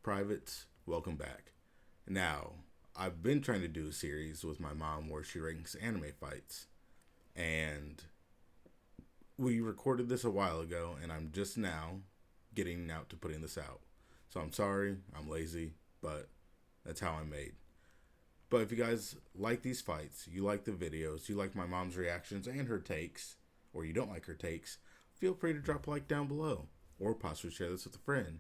Privates, welcome back. Now, I've been trying to do a series with my mom where she ranks anime fights, and we recorded this a while ago, and I'm just now getting out to putting this out. So I'm sorry, I'm lazy, but that's how I'm made. But if you guys like these fights, you like the videos, you like my mom's reactions and her takes, or you don't like her takes, feel free to drop a like down below, or possibly share this with a friend.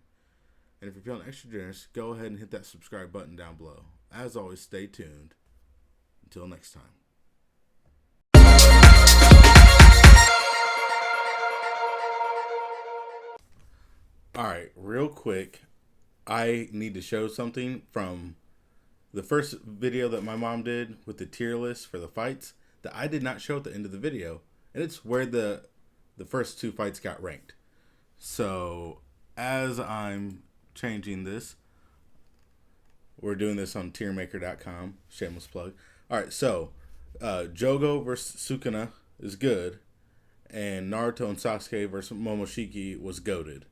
And if you're feeling extra generous, go ahead and hit that subscribe button down below. As always, stay tuned. Until next time. Alright, real quick, I need to show something from the first video that my mom did with the tier list for the fights that I did not show at the end of the video. And it's where the first two fights got ranked. So, as I'm changing this, we're doing this on tiermaker.com. Shameless plug. Alright, so Jogo versus Sukuna is good, and Naruto and Sasuke versus Momoshiki was goated.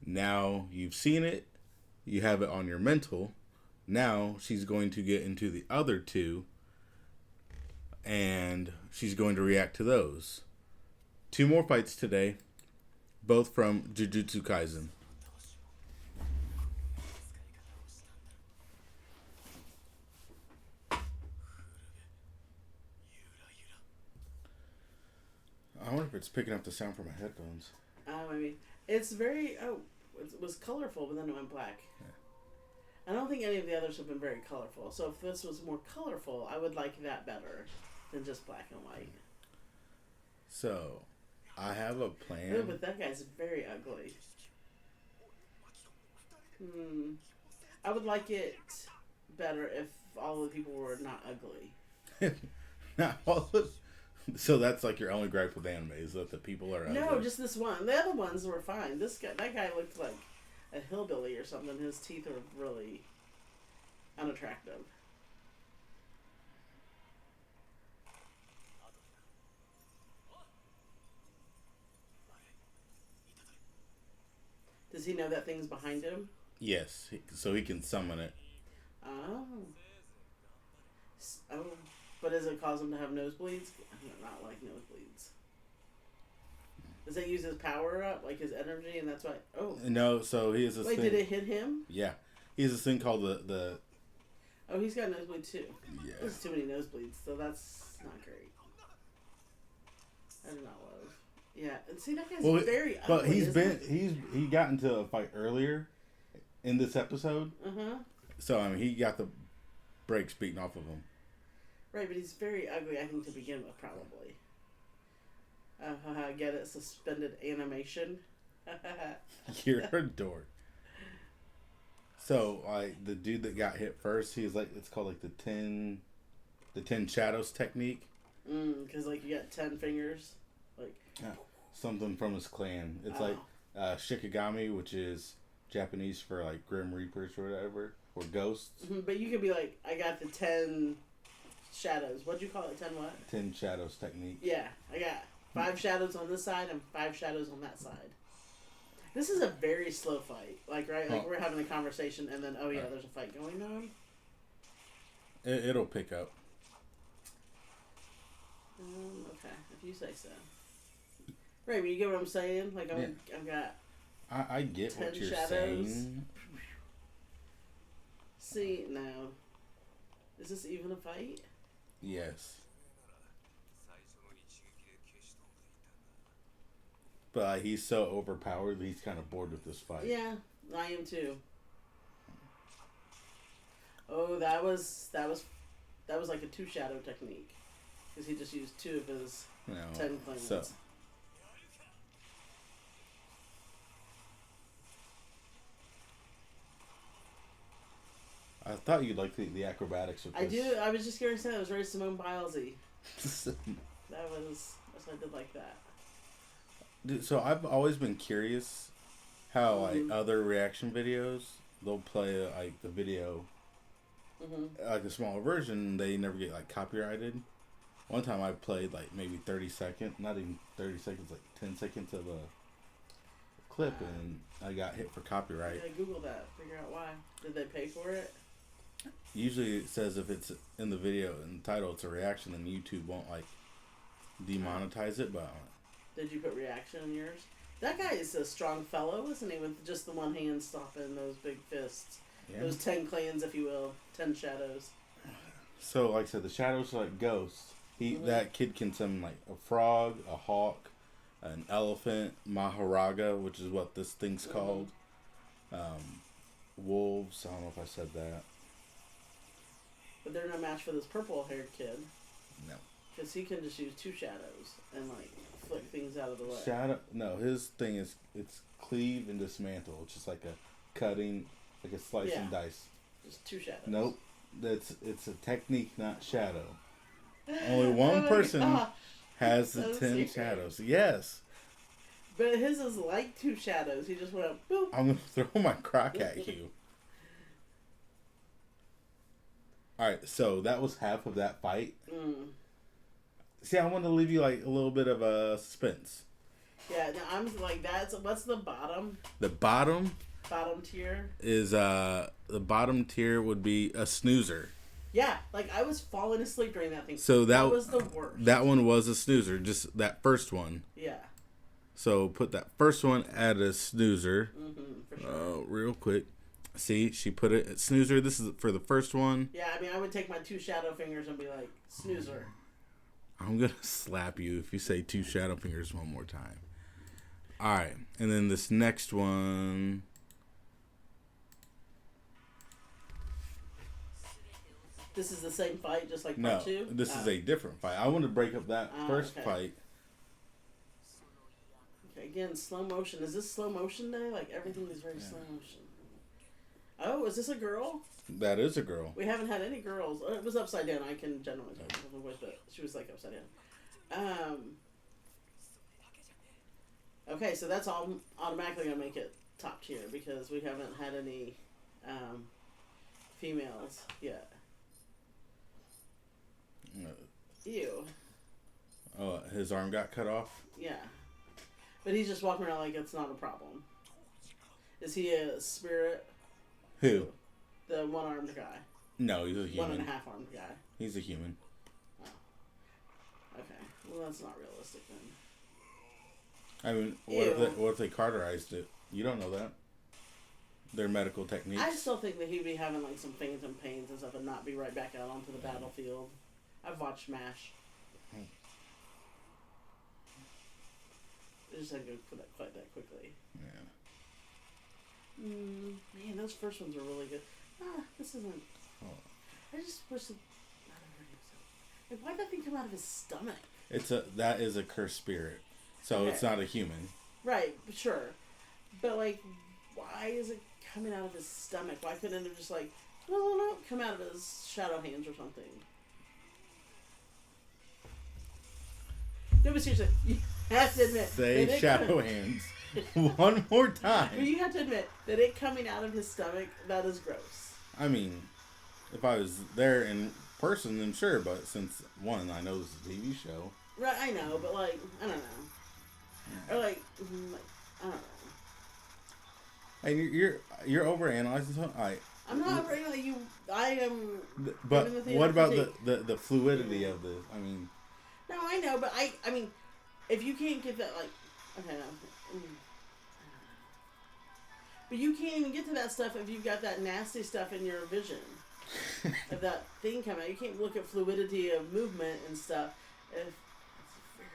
Now you've seen it, you have it on your mental. Now she's going to get into the other two, and she's going to react to those. Two more fights today, both from Jujutsu Kaisen. I wonder if it's picking up the sound from my headphones. I mean, it's very, it was colorful, but then it went black. Yeah. I don't think any of the others have been very colorful. So if this was more colorful, I would like that better than just black and white. So, I have a plan. Oh, but that guy's very ugly. I would like it better if all the people were not ugly. Not all of. So that's like your only gripe with anime is that the people are ugly. No, just this one. The other ones were fine. That guy looked like a hillbilly or something. His teeth are really unattractive. Does he know that thing's behind him? Yes, so he can summon it. Oh. Oh. But does it cause him to have nosebleeds? I do not like nosebleeds. Does it use his power up, like his energy, and that's why? Oh. No, so he has this thing. Wait, did it hit him? Yeah. He has this thing called the... Oh, he's got nosebleed too. Yeah. There's too many nosebleeds, so that's not great. I do not love. Yeah, and see, that guy's very ugly. But he got into a fight earlier in this episode. Uh-huh. So, I mean, he got the brakes beaten off of him. Right, but he's very ugly, I think, to begin with, probably. Get it? Suspended animation. You're a dork. So, the dude that got hit first, he's like, it's called like the 10 shadows technique. Because like you got 10 fingers, like something from his clan. It's like Shikigami, which is Japanese for like Grim Reapers or whatever, or ghosts. But you could be like, I got the 10 shadows. What'd you call it? 10 what? 10 shadows technique. Yeah, I got 5 shadows on this side and 5 shadows on that side. This is a very slow fight. Like, right? Like, we're having a conversation and then, there's a fight going on. It'll pick up. Okay, if you say so. Right, but you get what I'm saying? Like, I've got I get 10 what you're shadows. saying. See, no. Is this even a fight? Yes. But he's so overpowered that he's kind of bored with this fight. Yeah, I am too. Oh, that was like a 2 shadow technique. Because he just used 2 of his 10 claimants. So. I thought you'd like the acrobatics with this. I do. I was just going to say, it was very Simone Bilesy. That's why I did like that. Dude, so I've always been curious how like other reaction videos, they'll play like the video, like a smaller version, they never get like copyrighted. One time I played like maybe 30 seconds, not even 30 seconds, like 10 seconds of clip and I got hit for copyright. Yeah, Google that. Figure out why. Did they pay for it? Usually it says if it's in the video and the title, it's a reaction, then YouTube won't like demonetize it. But did you put reaction in yours? That guy is a strong fellow, isn't he? With just the one hand stopping those big fists. Yeah. Those 10 clans, if you will. 10 shadows. So, like I said, the shadows are like ghosts. That kid can summon like a frog, a hawk, an elephant, Maharaga, which is what this thing's called. Wolves. I don't know if I said that. But they're no match for this purple-haired kid. No. Because he can just use 2 shadows and like flick things out of the way. No, his thing is it's cleave and dismantle. It's just like a cutting, like a slice and dice. Just 2 shadows. Nope. It's a technique, not shadow. Only one person has the 10 shadows. Yes. But his is like 2 shadows. He just went up, boop. I'm going to throw my crock at you. Alright, so that was half of that fight. See, I wanted to leave you like a little bit of a suspense. Yeah, I'm like, what's the bottom? The bottom tier? Is, the bottom tier would be a snoozer. Yeah, like I was falling asleep during that thing. So that was the worst. That one was a snoozer, just that first one. Yeah. So put that first one at a snoozer. For sure. Real quick. See, she put it at snoozer. This is for the first one. Yeah, I mean, I would take my 2 shadow fingers and be like, snoozer. I'm going to slap you if you say 2 shadow fingers one more time. All right. And then this next one. This is the same fight, just like part 2? No, this is a different fight. I want to break up that first fight. Okay, again, slow motion. Is this slow motion day? Like, everything is very slow motion. Oh, is this a girl? That is a girl. We haven't had any girls. It was upside down. I can generally tell you, but she was like upside down. Okay, so that's all automatically going to make it top tier because we haven't had any females yet. Ew. Oh, his arm got cut off? Yeah. But he's just walking around like it's not a problem. Is he a spirit? Who? The one-armed guy. No, he's a human. 1.5-armed guy. He's a human. Oh. Okay. Well, that's not realistic then. I mean, what if they cauterized it? You don't know that. Their medical techniques. I still think that he'd be having like some phantom pains and stuff and not be right back out onto the battlefield. I've watched MASH. I just had to go fight that quickly. Yeah. Man, those first ones are really good. This isn't. Oh. I just wish that. Like, why'd that thing come out of his stomach? That is a cursed spirit, so it's not a human. Right, sure, but like, why is it coming out of his stomach? Why couldn't it just like, no, come out of his shadow hands or something? No, but seriously, you have to admit. Say shadow hands one more time. But you have to admit that it coming out of his stomach, that is gross. I mean, if I was there in person, then sure. But since I know this is a TV show. Right, I know, but like, I don't know. Or like I don't know. And you're overanalyzing something. I'm not overanalyzing you. I am. But what about the fluidity of the? I mean. No, I know, but I mean, if you can't get that, like, okay, no. But you can't even get to that stuff if you've got that nasty stuff in your vision. Of that thing coming out. You can't look at fluidity of movement and stuff. It's very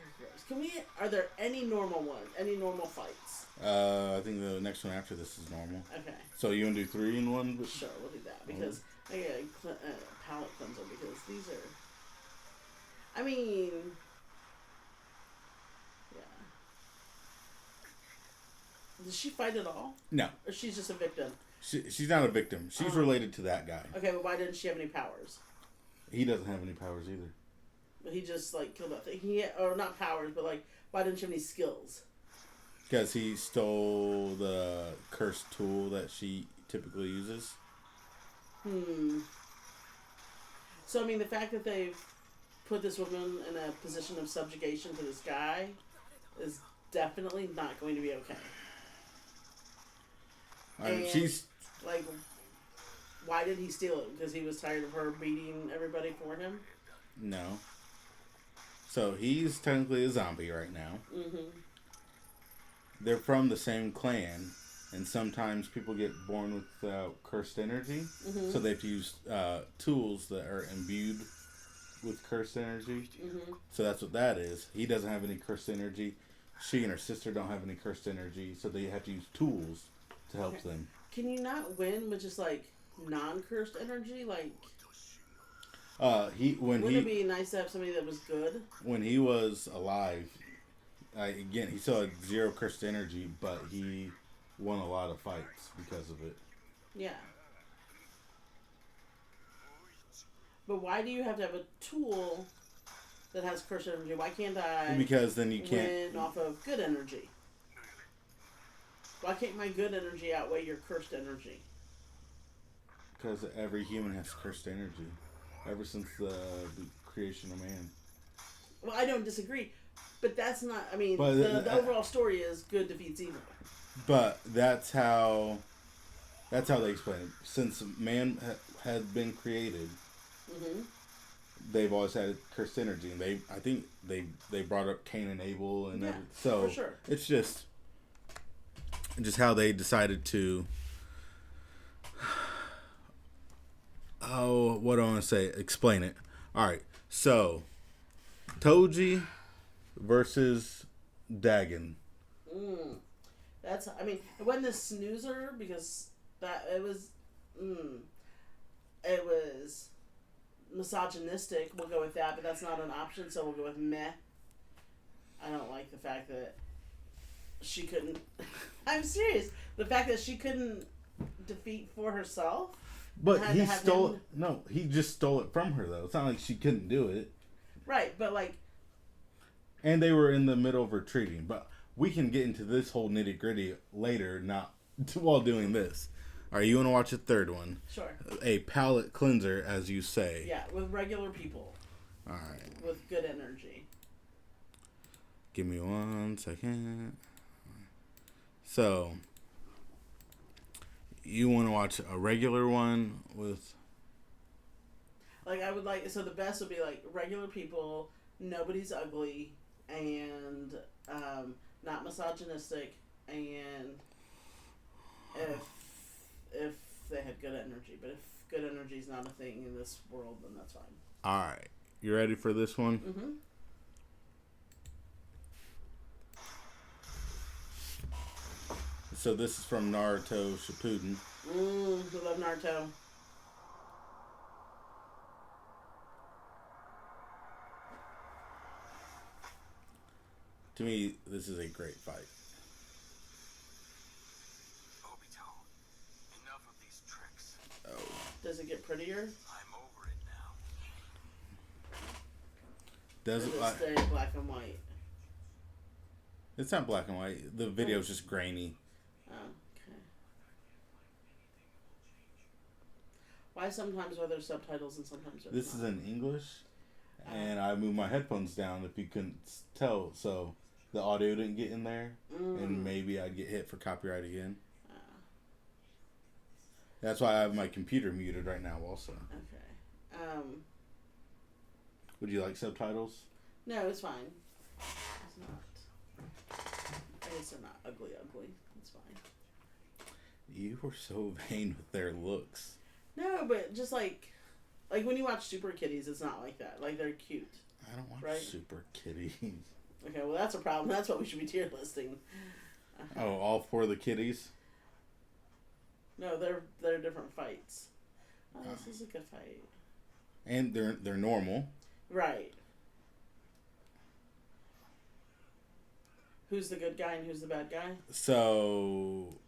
gross. Are there any normal ones? Any normal fights? I think the next one after this is normal. Okay. So you want to do 3 in 1? Sure, we'll do that. Because I get a palate cleanser because these are... I mean, yeah. Does she fight at all? No. Or she's just a victim? She's not a victim. She's related to that guy. Okay, but why didn't she have any powers? He doesn't have any powers either. But he just, like, killed that thing. Or not powers, but, like, why didn't she have any skills? Because he stole the cursed tool that she typically uses. So, I mean, the fact that they've put this woman in a position of subjugation to this guy is definitely not going to be okay. And she's like, why did he steal it? Because he was tired of her beating everybody for him. no. So he's technically a zombie right now. Mm-hmm. They're from the same clan, and sometimes people get born with cursed energy, Mm-hmm. so they have to use tools that are imbued with cursed energy. Mm-hmm. So that's what that is. He doesn't have any cursed energy. She and her sister don't have any cursed energy, so they have to use tools to help them. Can you not win with just like non-cursed energy? Like, wouldn't it be nice to have somebody that was good? When he was alive, again he still had zero cursed energy, but he won a lot of fights because of it. Yeah. But why do you have to have a tool that has cursed energy? Why can't I? Because then you can't win off of good energy. Why can't my good energy outweigh your cursed energy? Because every human has cursed energy, ever since the creation of man. Well, I don't disagree, but that's not. I mean, But the overall story is good defeats evil. But that's how they explain it. Since man had been created, Mm-hmm. they've always had cursed energy, and I think they brought up Cain and Abel and everything. So for sure. It's just how they decided to. Oh, what do I want to say? Explain it. All right. So, Toji versus Dagon. That's. I mean, it wasn't a snoozer because it was. It was misogynistic. We'll go with that, but that's not an option, so we'll go with meh. I don't like the fact that she couldn't. I'm serious. The fact that she couldn't defeat for herself. But he stole it. No, he just stole it from her, though. It's not like she couldn't do it. Right, but like. And they were in the middle of retreating. But we can get into this whole nitty gritty later, not while doing this. All right, you want to watch a third one? Sure. A palate cleanser, as you say. Yeah, with regular people. All right. With good energy. Give me 1 second. So, you want to watch a regular one with... Like, I would like... So the best would be, like, regular people, nobody's ugly, and not misogynistic, and if they had good energy. But if good energy is not a thing in this world, then that's fine. All right. You ready for this one? Mm-hmm. So this is from Naruto Shippuden. I love Naruto. To me, this is a great fight. Obito, enough of these tricks. Oh. Does it get prettier? I'm over it now. Does it stay black and white? It's not black and white. The video's just grainy. Oh, okay. Why sometimes are there subtitles and sometimes there's This not? is in English, and I moved my headphones down if you couldn't tell, so the audio didn't get in there, and maybe I'd get hit for copyright again. That's why I have my computer muted right now also. Okay. Would you like subtitles? No, it's fine. It's not. I guess they're not ugly. It's fine. You were so vain with their looks. No, but just like when you watch Super Kitties, it's not like that. Like, they're cute. I don't watch Super Kitties. Okay, well, that's a problem. That's what we should be tier listing. Oh, all four of the kitties? No, they're different fights. Oh, this is a good fight. And they're normal. Right. Who's the good guy and who's the bad guy? So,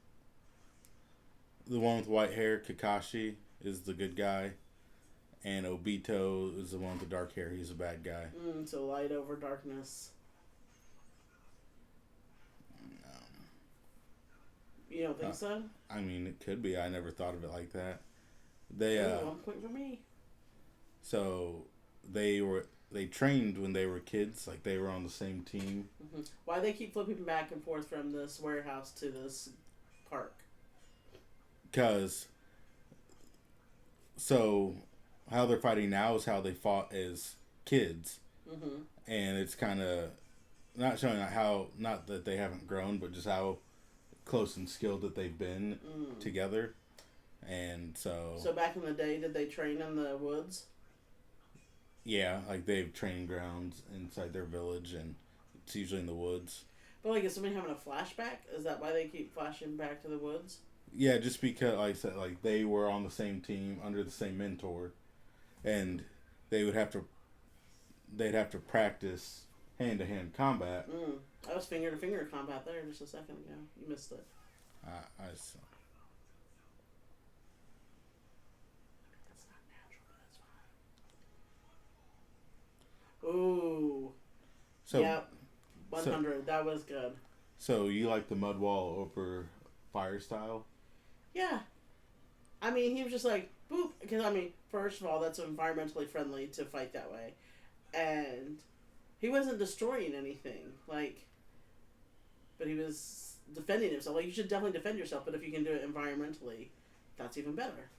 the one with white hair, Kakashi, is the good guy. And Obito is the one with the dark hair. He's a bad guy. So light over darkness. You don't think so? I mean, it could be. I never thought of it like that. 1 point for me. So, they trained when they were kids. Like, they were on the same team. Mm-hmm. Why they keep flipping back and forth from this warehouse to this park? because so how they're fighting now is how they fought as kids, and it's kind of not showing how not that they haven't grown, but just how close and skilled that they've been together, and so. So back in the day, did they train in the woods? Yeah, like they have training grounds inside their village, and it's usually in the woods. But like, is somebody having a flashback? Is that why they keep flashing back to the woods? Yeah, just because, like I said, like they were on the same team under the same mentor, and they'd have to practice hand to hand combat. That was finger to finger combat there just a second ago. You missed it. I saw. That's not natural, but that's fine. Ooh. So, yep. 100. That was good. So you like the mud wall over fire style? Yeah. I mean, he was just like, boop. Because, I mean, first of all, that's environmentally friendly to fight that way. And he wasn't destroying anything. Like, but he was defending himself. Like, you should definitely defend yourself, but if you can do it environmentally, that's even better.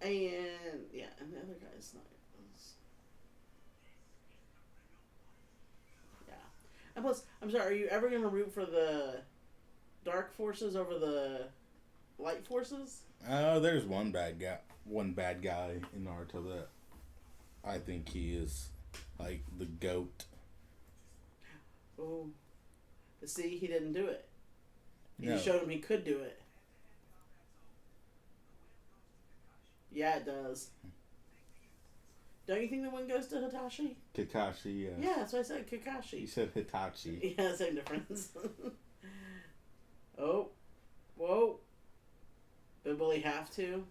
And, yeah, and the other guy's not. And plus, I'm sorry, are you ever going to root for the dark forces over the light forces? There's one bad guy in Naruto that I think he is like the GOAT. Oh, but see, he didn't do it. He No. showed him he could do it. Yeah, it does. Don't you think the one goes to Hitachi? Kakashi, yes. Yeah, that's what I said, Kakashi. You said Hitachi. Yeah, same difference. Oh, whoa. But will he have to?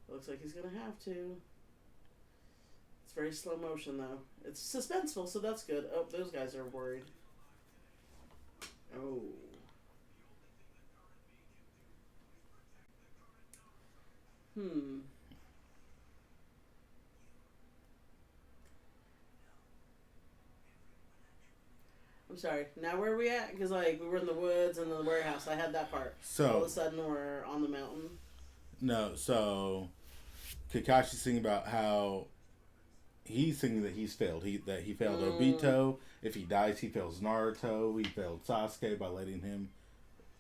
Looks like he's going to have to. It's very slow motion, though. It's suspenseful, so that's good. Oh, those guys are worried. Oh. I'm sorry. Now where are we at? Because like we were in the woods and the warehouse. I had that part. So all of a sudden we're on the mountain. No, so Kakashi's thinking about how he's thinking that he's failed. He failed Obito. If he dies, he fails Naruto. He failed Sasuke by letting him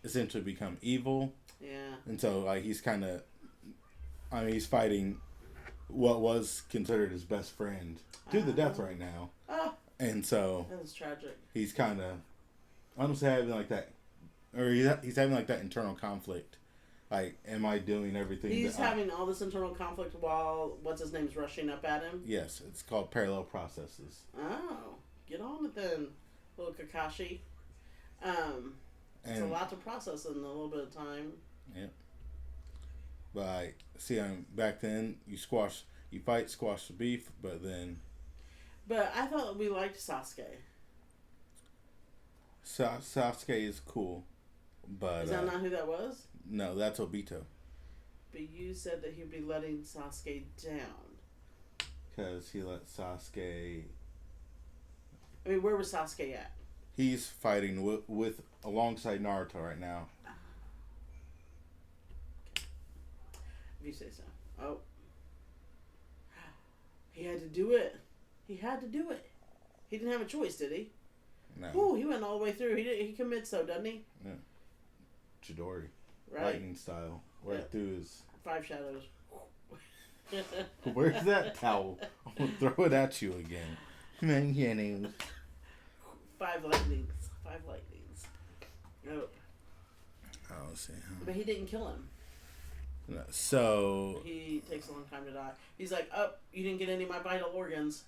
essentially become evil. Yeah. And so like he's kind of, I mean, he's fighting what was considered his best friend to the death right now. And so that was tragic. He's kind of honestly having like that, or he's having like that internal conflict. Like, am I doing everything? He's having all this internal conflict while what's his name's rushing up at him. Yes, it's called parallel processes. Oh, get on it then, little Kakashi. It's a lot to process in a little bit of time. Yeah. But see, back then you fight, squash the beef, but then. But I thought we liked Sasuke. Sasuke is cool, but is that not who that was? No, that's Obito. But you said that he'd be letting Sasuke down. Because he let Sasuke. I mean, where was Sasuke at? He's fighting with alongside Naruto right now. If you say so. Oh, he had to do it. He had to do it. He didn't have a choice, did he? No. Ooh, he went all the way through. He commits though, doesn't he? Yeah. Chidori. Right. Lightning style. Right through his. 5 shadows. Where's that towel? I'm gonna throw it at you again. 5 lightnings. 5 lightnings. Nope. Oh, see. But he didn't kill him. No, so. He takes a long time to die. He's like, oh, you didn't get any of my vital organs.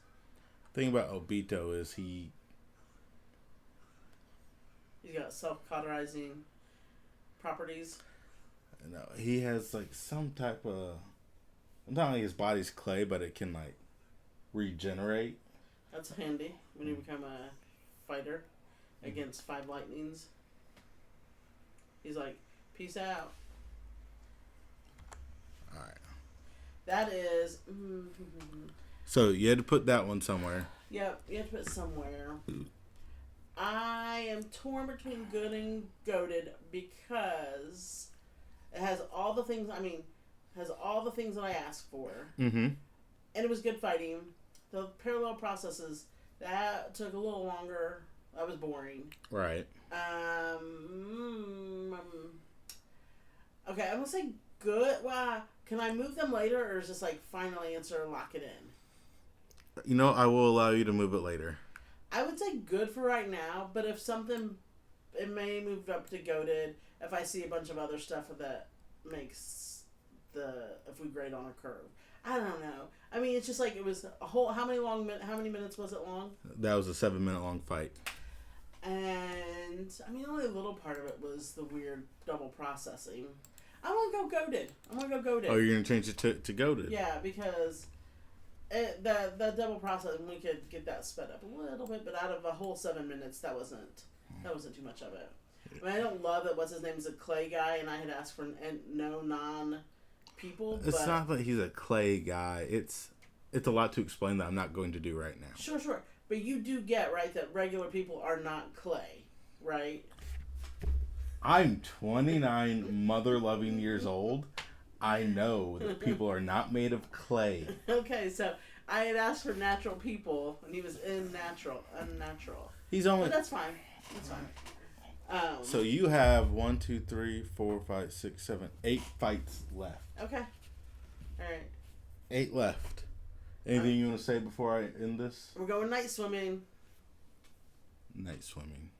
The thing about Obito is he's got self-cauterizing properties. No, he has like some type of. Not like his body's clay, but it can like regenerate. That's handy when you become a fighter against 5 lightnings. He's like, peace out. Alright. That is. So you had to put that one somewhere. Yep, you have to put it somewhere. I am torn between good and goated because it has all the things. I mean, has all the things that I asked for, Mm-hmm. and it was good fighting. The parallel processes that took a little longer. That was boring. Right. Okay, I'm gonna say good. Well, can I move them later, or is this like final answer? Lock it in. You know, I will allow you to move it later. I would say good for right now, but if something, it may move up to goated if I see a bunch of other stuff that makes if we grade on a curve. I don't know. I mean, it's just like it was a whole. How many minutes was it long? That was a 7-minute long fight. And I mean, only a little part of it was the weird double processing. I want to go goated. Oh, you're gonna change it to goated? Yeah, because the double processing, we could get that sped up a little bit, but out of a whole 7 minutes, that wasn't too much of it. I mean, I don't love that. What's his name is a clay guy, and I had asked for no non people. It's not that he's a clay guy. It's a lot to explain that I'm not going to do right now. Sure. But you do get, right, that regular people are not clay, right? I'm 29 mother-loving years old. I know that people are not made of clay. Okay, so I had asked for natural people, and he was unnatural. He's only... But that's fine. So you have 1, 2, 3, 4, 5, 6, 7, 8 fights left. Okay. All right. 8 left. Anything you want to say before I end this? We're going night swimming. Night swimming.